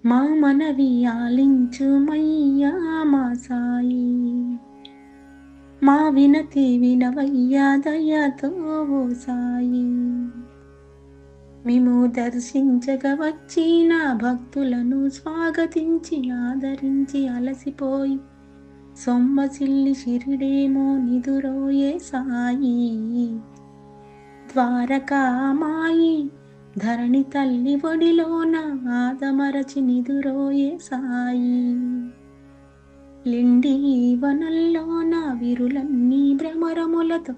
మా మనవి ఆలించుమయ్యా మా సాయి. మా వినతి వినవయ్యా దయతో ఓ సాయి. మేము దర్శించక వచ్చిన భక్తులను స్వాగతించి ఆదరించి అలసిపోయి సొమ్మసిల్లి షిరిడేమో నిదురోయే సాయి. ద్వారకామాయి ధరణి తల్లి ఒడిలోన ఆదమరచి నిదురోయే సాయి. లిండి వనల్లోన విరులన్నీ భ్రమరములతో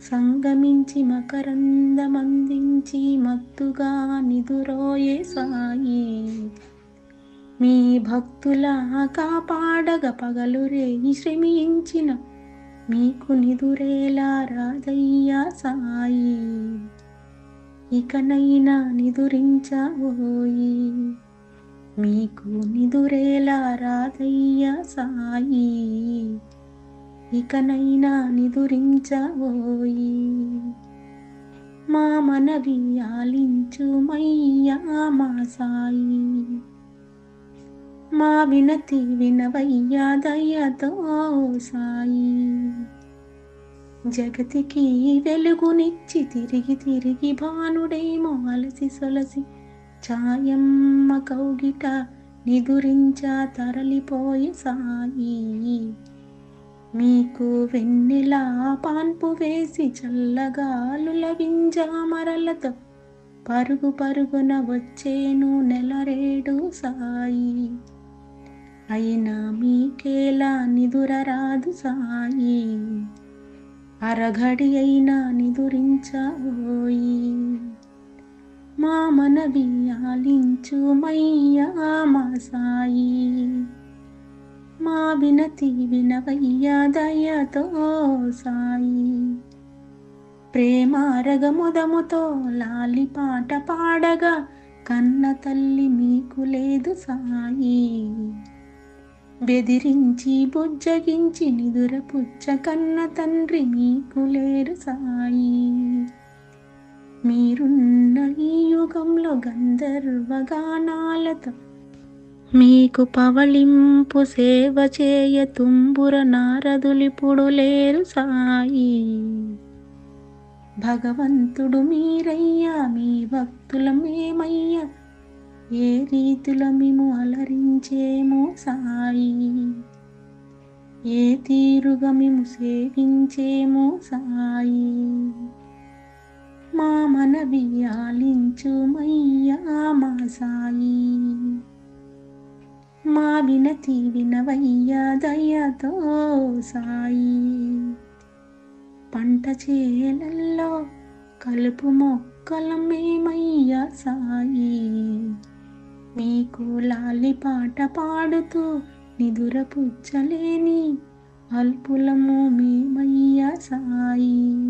సంగమించి మకరందమందించి మత్తుగా నిదురోయే సాయి. మీ భక్తుల కాపాడగ పగలు రేయి శ్రమించిన మీకు నిదురేలా రాదయ్యా సాయి. ఇకనైనా నిదురించబోయి మీకు నిదురేలా రాదయ్యా సాయి. ఇకనైనా నిదురించబోయి మా మనవి ఆలించుమయ్యా మా సాయి. మా వినతి వినవయ్యా దయతో సాయి. జగతికి వెలుగునిచ్చి తిరిగి తిరిగి భానుడేమో అలసి సొలసి ఛాయమ్మ కౌగిట నిదురించా తరలిపోయి సాయి. మీకు వెన్నెలా పాన్పు వేసి చల్లగాలుల వింజామరలతో పరుగు పరుగున వచ్చేను నెలరేడు సాయి. అయినా మీకేలా నిదుర రాదు సాయి. అరఘడి అయినా నిదురించబోయి మా మనవి ఆలించుమయ్యా మా సాయి. మా వినతి వినవయ్యా దయతో సాయి. ప్రేమారగముదముతో లాలి పాట పాడగా కన్న తల్లి మీకు లేదు సాయి. బెదిరించి బుజ్జగించి నిదుర పుచ్చ కన్న తండ్రి మీకు లేరు సాయి. మీరున్న ఈ యుగంలో గంధర్వగానాలతో మీకు పవళింపు సేవ చేయ తుంబుర నారదులిపుడు లేరు సాయి. భగవంతుడు మీరయ్యా మీ భక్తులమేమయ్యా ఏ రీతిలో మేము అలరించేమో సాయి. ఏ తీరుగా మేము సేవించేమో సాయి. మా మనవి ఆలించుమయ్యా మా సాయి. మా వినతి వినవయ్యా దయతో సాయి. పంట చేలల్లో కలుపు మొక్కలమేమయ్యా సాయి. మీకు లాలి పాట పాడుతూ నిదుర పుచ్చలేని అల్పులము మేమయ్యా సాయి.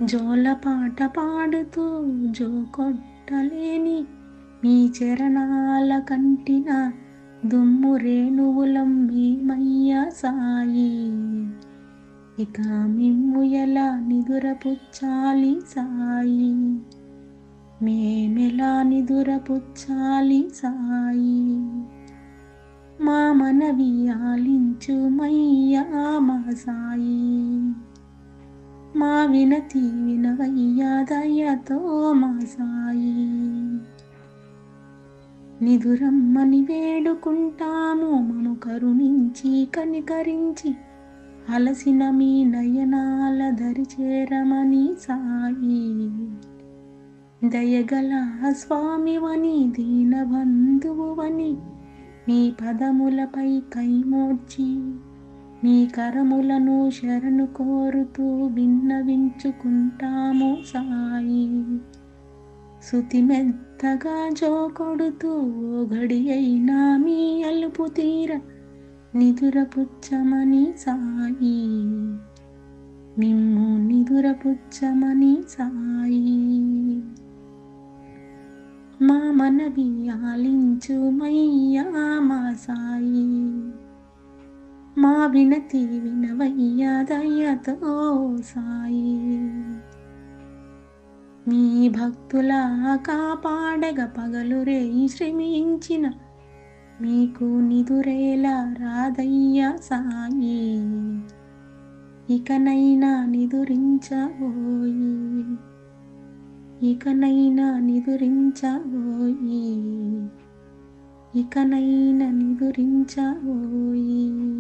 జోల పాట పాడుతూ జో కొట్టలేని మీ చరణాల కంటిన దుమ్ము రేణువులం మేమయ్యా సాయి. ఇక మిమ్ము ఎలా నిదుర పుచ్చాలి సాయి. మేమెలా నిదుర పుచ్చాలి సాయి. మా మనవి ఆలించుమయ్యా మా సాయి. మా వినతి వినవయ్యా దయతో మా సాయి. నిదురమ్మని వేడుకుంటాము మము కరుణించి కనికరించి అలసిన మీ నయనాల దరి చేరమని సాయి. దయగల స్వామివని దీనబంధువువని మీ పదములపై కైమోడ్చి మీ కరములను శరణు కోరుతూ విన్నవించుకుంటాము సాయి. శృతి మెత్తగా జో కొడుతూ ఓ గడి అయినా మీ అలుపు తీర నిదుర పుచ్చమని సాయి. మిమ్ము నిదుర పుచ్చమని సాయి. మా మనవి ఆలించుమయ్యా మా సాయి. మా వినతి వినవయ్యా దయతో సాయి. మీ భక్తుల కాపాడగ పగలు రేయి శ్రమించిన మీకు నిదురేలా రాదయ్యా సాయి. ఇకనైనా నిదురించబోయి, ఇకనైనా నిదురించబోయి, ఇకనైనా నిదురించబోయి.